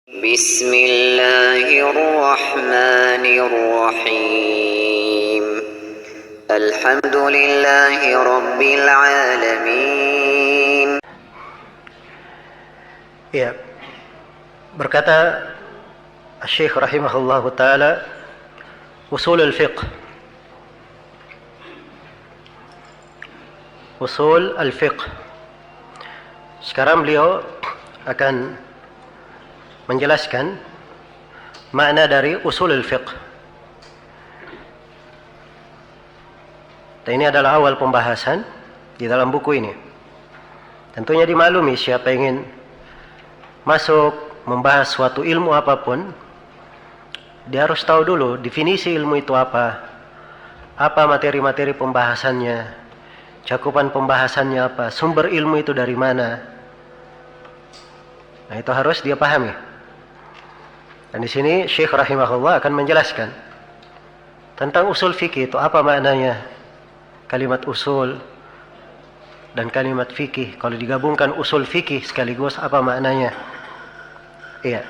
بسم الله الرحمن الرحيم الحمد لله رب العالمين. Ya, berkata Syekh rahimahullahu taala, usul al-fiqh. Usul al-fiqh. Sekarang beliau akan menjelaskan makna dari usul al-fiqh. Dan ini adalah awal pembahasan di dalam buku ini. Tentunya dimaklumi siapa yang ingin masuk membahas suatu ilmu apapun, dia harus tahu dulu definisi ilmu itu apa materi-materi pembahasannya, cakupan pembahasannya apa, sumber ilmu itu dari mana. Nah, itu harus dia pahami. Dan di sini Syekh rahimahullah akan menjelaskan tentang usul fikih itu apa maknanya. Kalimat usul dan kalimat fikih, kalau digabungkan usul fikih sekaligus apa maknanya? Iya.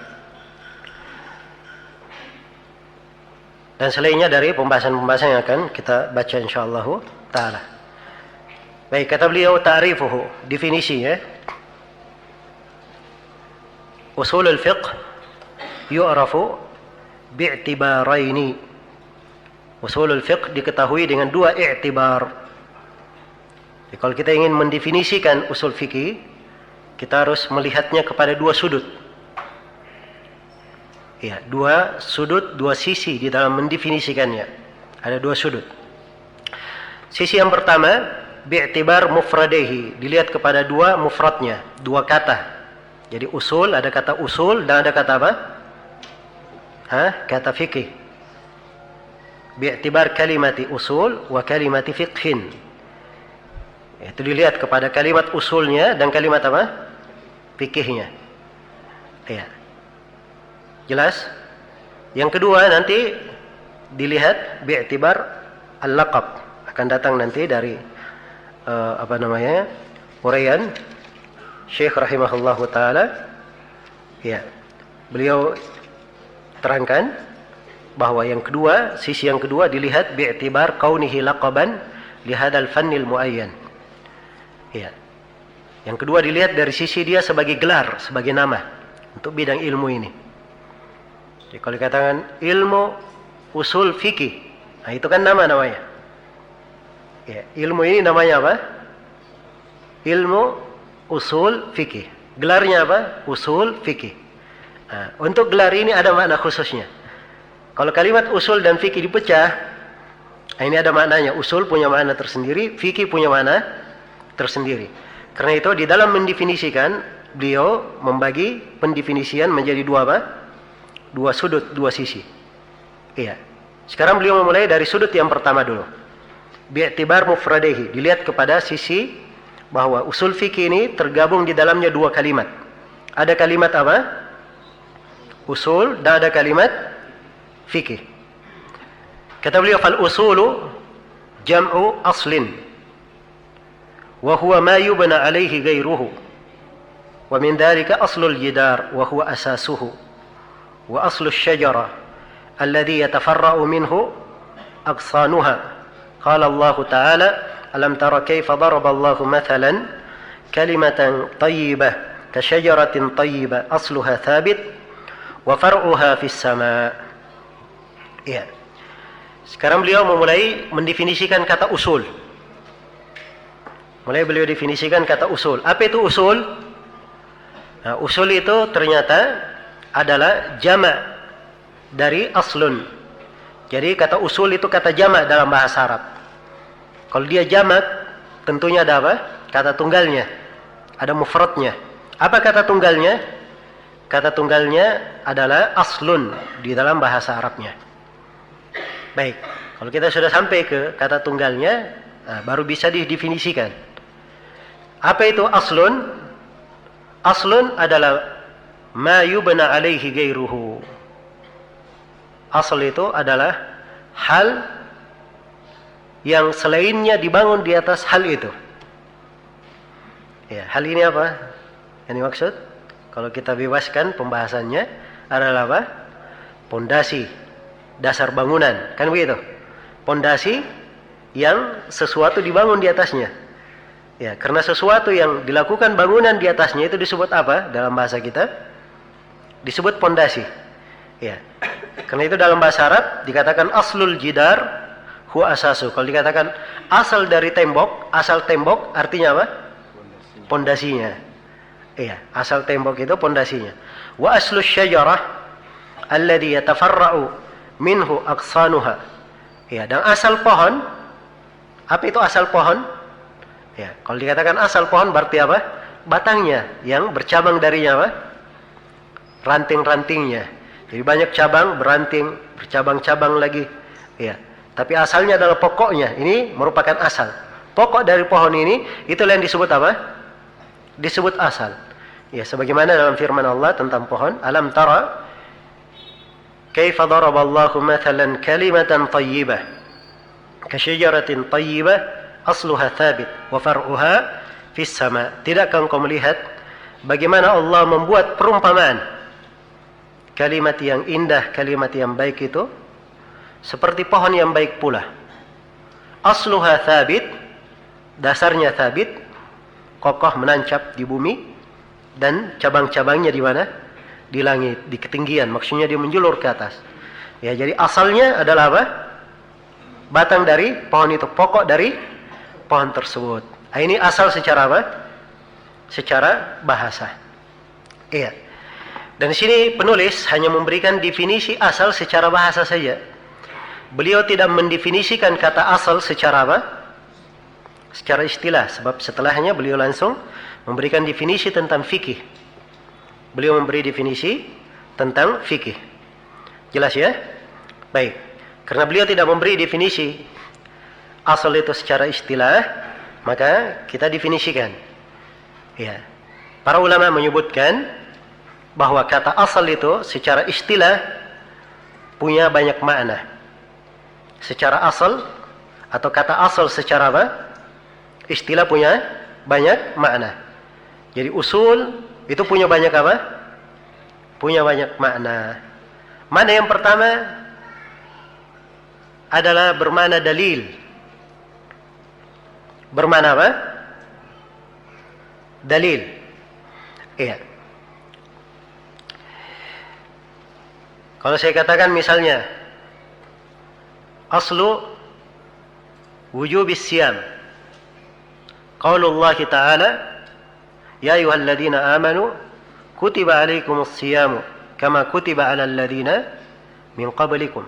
Dan selainnya dari pembahasan-pembahasan yang akan kita baca insyaallah taala. Baik, kata beliau ta'rifuhu, definisinya. Usul al-fiqh yu'rafu bi'tibaraini. Usul al-fiqh diketahui dengan dua i'tibar. Jadi, kalau kita ingin mendefinisikan usul fikih, kita harus melihatnya kepada dua sudut. Ya, dua sudut, dua sisi di dalam mendefinisikannya. Ada dua sudut. Sisi yang pertama, bi'tibar mufradehi, dilihat kepada dua mufradnya, dua kata. Jadi usul, ada kata usul dan ada kata apa? Kata fikih. Bi'tibar kalimati usul wa kalimati fiqhin. Itu dilihat kepada kalimat usulnya dan kalimat apa? Fikihnya. Ya. Jelas? Yang kedua nanti dilihat bi'tibar al-laqab. Akan datang nanti dari uraian Syekh rahimahullahu taala. Ya. Beliau terangkan bahwa yang kedua, sisi yang kedua dilihat bi'tibar kaunihi laqaban li hadzal fannil muayyan. Ya. Yang kedua dilihat dari sisi dia sebagai gelar, sebagai nama untuk bidang ilmu ini. Jadi kalau dikatakan ilmu usul fikih, nah itu kan nama-namanya. Ya, ilmu ini namanya apa? Ilmu usul fikih. Gelarnya apa? Usul fikih. Nah, untuk gelar ini ada makna khususnya. Kalau kalimat usul dan fikih dipecah, ini ada maknanya. Usul punya makna tersendiri, fikih punya makna tersendiri. Karena itu di dalam mendefinisikan, beliau membagi pendefinisian menjadi dua apa? Dua sudut, dua sisi. Iya. Sekarang beliau memulai dari sudut yang pertama dulu. Bi'tibar mufradehi, dilihat kepada sisi bahwa usul fikih ini tergabung di dalamnya dua kalimat. Ada kalimat apa? Usul dan ada kalimat fikih. Kata beliau, fal usulu jam'u aslin wa huwa ma yubna alaihi ghairuhu wa min dhalika aslul jidar wa huwa asasuhu wa aslul syajara alladhi yatafarra'u minhu aqsanuha. Qala Allah ta'ala alam tara kayfa daraba Allah mathalan kalimatan tayyibah ka syajaratin tayyibah asluha thabit wa far'uha fis sama'. Ya. Sekarang beliau memulai mendefinisikan kata usul. Mulai beliau definisikan kata usul. Apa itu usul? Nah, usul itu ternyata adalah jama' dari aslun. Jadi kata usul itu kata jama' dalam bahasa Arab. Kalau dia jama' tentunya ada apa? Kata tunggalnya. Ada mufradnya. Apa kata tunggalnya? Kata tunggalnya adalah aslun di dalam bahasa Arabnya. Baik, kalau kita sudah sampai ke kata tunggalnya, baru bisa didefinisikan. Apa itu aslun? Aslun adalah ma yubna alaihi ghairuhu. Asl itu adalah hal yang selainnya dibangun di atas hal itu. Ya, hal ini apa? Yang dimaksud? Kalau kita bebaskan pembahasannya adalah apa? Pondasi, dasar bangunan, kan begitu? Pondasi yang sesuatu dibangun di atasnya. Ya, karena sesuatu yang dilakukan bangunan di atasnya itu disebut apa dalam bahasa kita? Disebut pondasi. Ya. Karena itu dalam bahasa Arab dikatakan aslul jidar huwa asasu. Kalau dikatakan asal dari tembok, asal tembok artinya apa? Pondasinya. Iya, asal tembok itu pondasinya. Wa aslus syajarah alladhi yatafarra'u minhu aqsanuha. Ya, dan asal pohon, apa itu asal pohon? Ya, kalau dikatakan asal pohon berarti apa? Batangnya yang bercabang darinya apa? Ranting-rantingnya. Jadi banyak cabang, beranting, bercabang-cabang lagi. Ya, tapi asalnya adalah pokoknya. Ini merupakan asal. Pokok dari pohon ini itulah yang disebut apa? Disebut asal. Ya, sebagaimana dalam firman Allah tentang pohon, alam tara kaifa daraballahu mathalan kalimatan thayyibah kasyajaratin thayyibah asluha thabit wa far'uha fis sama. Tidakkah engkau melihat bagaimana Allah membuat perumpamaan kalimat yang indah, kalimat yang baik itu seperti pohon yang baik pula. Asluha thabit, dasarnya thabit, kokoh menancap di bumi, dan cabang-cabangnya di mana? Di langit, di ketinggian. Maksudnya dia menjulur ke atas. Ya, jadi asalnya adalah apa? Batang dari pohon itu, pokok dari pohon tersebut. Nah, ini asal secara apa? Secara bahasa. Iya. Dan di sini penulis hanya memberikan definisi asal secara bahasa saja. Beliau tidak mendefinisikan kata asal secara apa? Secara istilah, sebab setelahnya beliau langsung memberikan definisi tentang fikih. Beliau memberi definisi tentang fikih. Jelas ya? Baik. Karena beliau tidak memberi definisi asal itu secara istilah, maka kita definisikan. Ya. Para ulama menyebutkan bahwa kata asal itu secara istilah punya banyak makna. Secara asal atau kata asal secara apa? Istilah punya banyak makna. Jadi usul itu punya banyak apa? Punya banyak makna. Makna yang pertama adalah bermakna dalil. Bermakna apa? Dalil. Iya. Kalau saya katakan misalnya aslu wujubis siyam. Qaulullah ta'ala ya ayyuhalladzina amanu kutiba alaikumus siyamu kama kutiba alal ladzina min qablikum.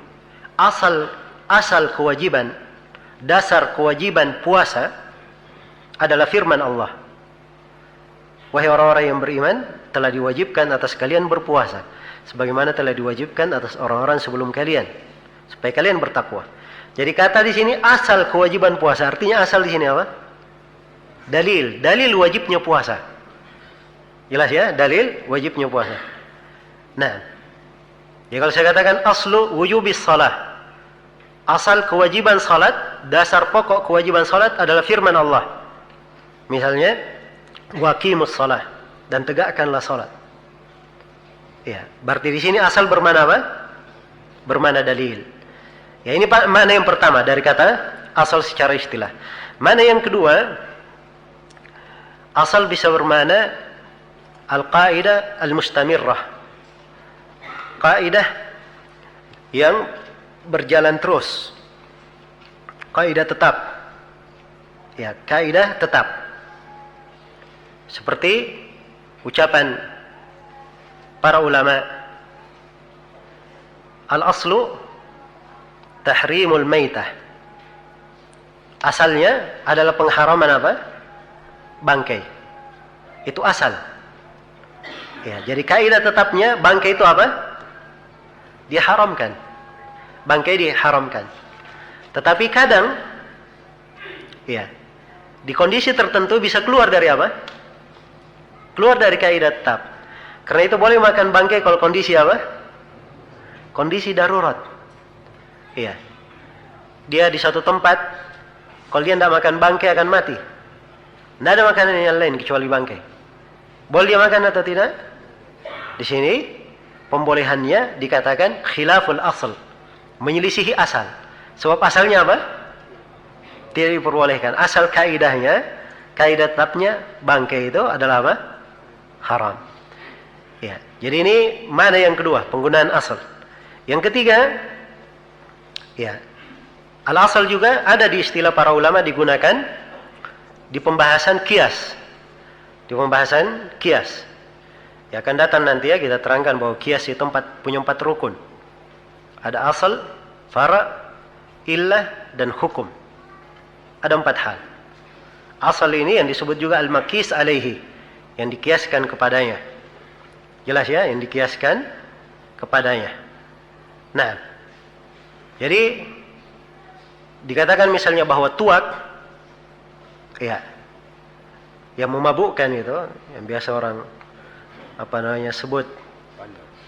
Asal kewajiban, dasar kewajiban puasa adalah firman Allah. Wahai orang-orang yang beriman, telah diwajibkan atas kalian berpuasa sebagaimana telah diwajibkan atas orang-orang sebelum kalian supaya kalian bertakwa. Jadi kata di sini asal kewajiban puasa, artinya asal di sini apa? Dalil wajibnya puasa. Jelas ya, dalil wajibnya puasa. Nah, ya kalau saya katakan aslu wujubis salah, asal kewajiban salat, dasar pokok kewajiban salat adalah firman Allah. Misalnya, waqimus salah, dan tegakkanlah salat. Ya, berarti di sini asal bermana apa? Bermana dalil. Ya, ini makna yang pertama dari kata asal secara istilah. Makna yang kedua, asal bisa bermakna al-qaidah al-mustamirrah. Kaidah yang berjalan terus. Kaidah tetap. Ya, kaidah tetap. Seperti ucapan para ulama, al-aslu tahrimul maitah. Asalnya adalah pengharaman apa? Bangkai. Itu asal. Ya, jadi kaidah tetapnya bangkai itu apa? Diharamkan. Bangkai diharamkan. Tetapi kadang ya, di kondisi tertentu bisa keluar dari apa? Keluar dari kaidah tetap. Karena itu boleh makan bangkai kalau kondisi apa? Kondisi darurat. Iya. Dia di satu tempat, kalau dia tidak makan bangkai akan mati. Tidak ada makanan yang lain kecuali bangkai. Boleh dia makan atau tidak? Di sini pembolehannya dikatakan khilaful asl, menyelisihi asal. Sebab asalnya apa? Tidak diperbolehkan. Asal kaidahnya, kaidah tetapnya bangkai itu adalah apa? Haram. Ya. Jadi ini mana yang kedua, penggunaan asal. Yang ketiga, ya, al-asal juga ada di istilah para ulama digunakan di pembahasan kias. Di pembahasan kias. Ya, akan datang nanti ya kita terangkan bahwa kias itu punya 4 rukun. Ada asal, fara, illah, dan hukum. Ada 4 hal. Asal ini yang disebut juga al-makis alaihi, yang dikiaskan kepadanya. Jelas ya, yang dikiaskan kepadanya. Nah, jadi dikatakan misalnya bahwa tuak, ya, yang memabukkan itu, yang biasa orang sebut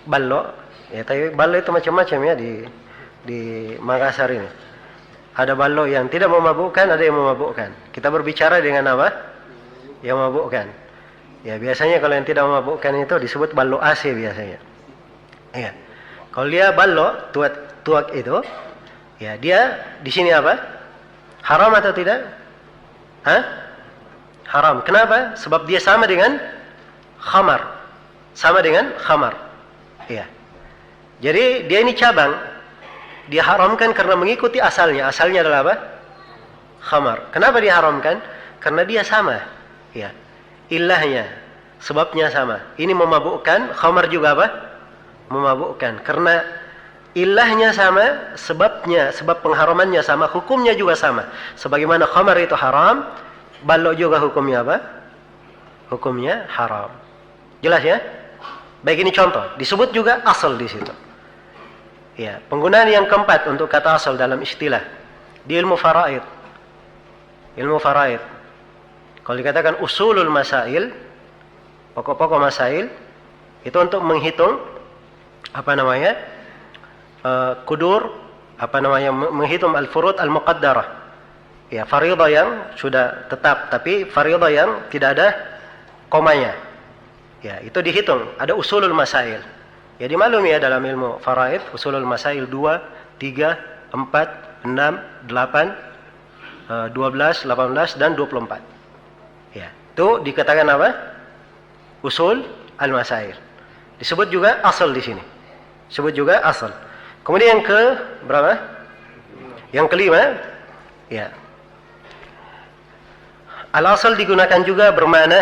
ballo. Ya, tapi ballo itu macam-macam ya di Makassar ini. Ada ballo yang tidak memabukkan, ada yang memabukkan. Kita berbicara dengan apa? Yang memabukkan. Ya, biasanya kalau yang tidak memabukkan itu disebut ballo AC biasanya. Ya. Kalau dia ballo, tuak itu, ya dia di sini apa? Haram atau tidak? Hah? Haram. Kenapa? Sebab dia sama dengan khamar. Sama dengan khamar. Ya. Jadi dia ini cabang. Dia haramkan karena mengikuti asalnya. Asalnya adalah apa? Khamar. Kenapa diharamkan? Karena dia sama. Ya. Illahnya, sebabnya sama. Ini memabukkan, khamar juga apa? Memabukkan. Karena illahnya sama, sebab pengharamannya sama, hukumnya juga sama. Sebagaimana khamar itu haram, ballo juga hukumnya apa? Hukumnya haram. Jelas ya? Baik, ini contoh. Disebut juga asal di situ. Ya, penggunaan yang keempat untuk kata asal dalam istilah di ilmu faraid. Ilmu faraid. Kalau dikatakan usulul masail, pokok-pokok masail, itu untuk menghitung kudur, menghitung al-furud al-muqaddarah. Ya, fariḍah yang sudah tetap, tapi fariḍah yang tidak ada komanya. Ya, itu dihitung. Ada usulul masail. Ya, dimaklumi ya dalam ilmu faraid, usulul masail 2, 3, 4, 6, 8, 12, 18, dan 24. Ya, itu dikatakan apa? Usul al-masail. Disebut juga asal di sini. Disebut juga asal. Kemudian yang ke berapa? Yang kelima, ya. Al-asal digunakan juga bermakna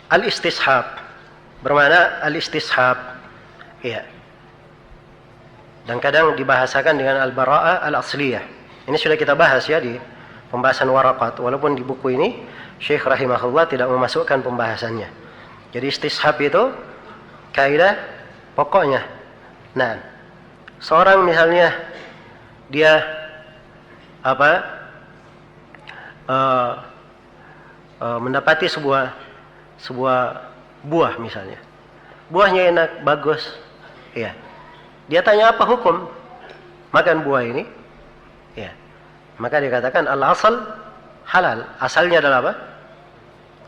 al-istishab. Bermakna al-istishab. Ya. Dan kadang dibahasakan dengan al-bara'ah al-asliyah. Ini sudah kita bahas ya di pembahasan waraqat. Walaupun di buku ini Syekh rahimahullah tidak memasukkan pembahasannya. Jadi istishab itu kaidah pokoknya. Nah, seorang misalnya dia mendapati sebuah buah misalnya. Buahnya enak, bagus. Ya. Dia tanya apa hukum makan buah ini? Ya. Maka dikatakan al-asal halal. Asalnya adalah apa?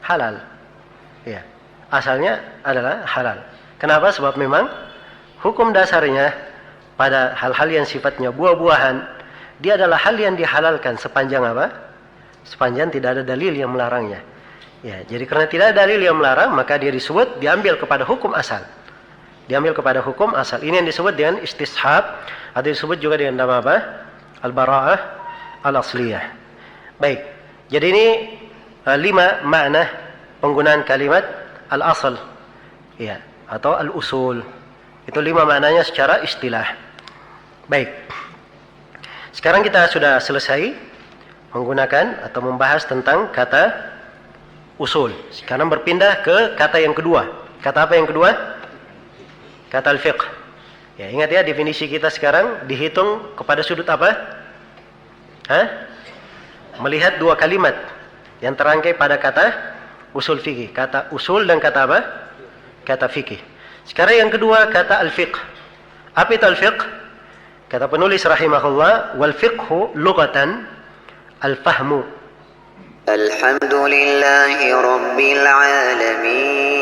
Halal. Ya. Asalnya adalah halal. Kenapa? Sebab memang hukum dasarnya pada hal-hal yang sifatnya buah-buahan, dia adalah hal yang dihalalkan sepanjang apa? Sepanjang tidak ada dalil yang melarangnya. Ya, jadi karena tidak ada dalil yang melarang, maka dia diambil kepada hukum asal. Diambil kepada hukum asal. Ini yang disebut dengan istishab, atau disebut juga dengan nama apa? Al-bara'ah al-asliyah. Baik. Jadi ini 5 makna penggunaan kalimat al-asal. Ya, atau al-usul. Itu 5 maknanya secara istilah. Baik. Sekarang kita sudah selesai menggunakan atau membahas tentang kata usul. Sekarang berpindah ke kata yang kedua. Kata apa yang kedua? Kata al-fiqh. Ya, ingat ya, definisi kita sekarang dihitung kepada sudut apa? Melihat 2 kalimat yang terangkai pada kata usul fikih. Kata usul dan kata apa? Kata fikih. Sekarang yang kedua kata al-fiqh. Apa itu al-fiqh? Kata penulis rahimahullah, wal fiqhu lughatan al-fahmu. Alhamdulillahi rabbil alamin.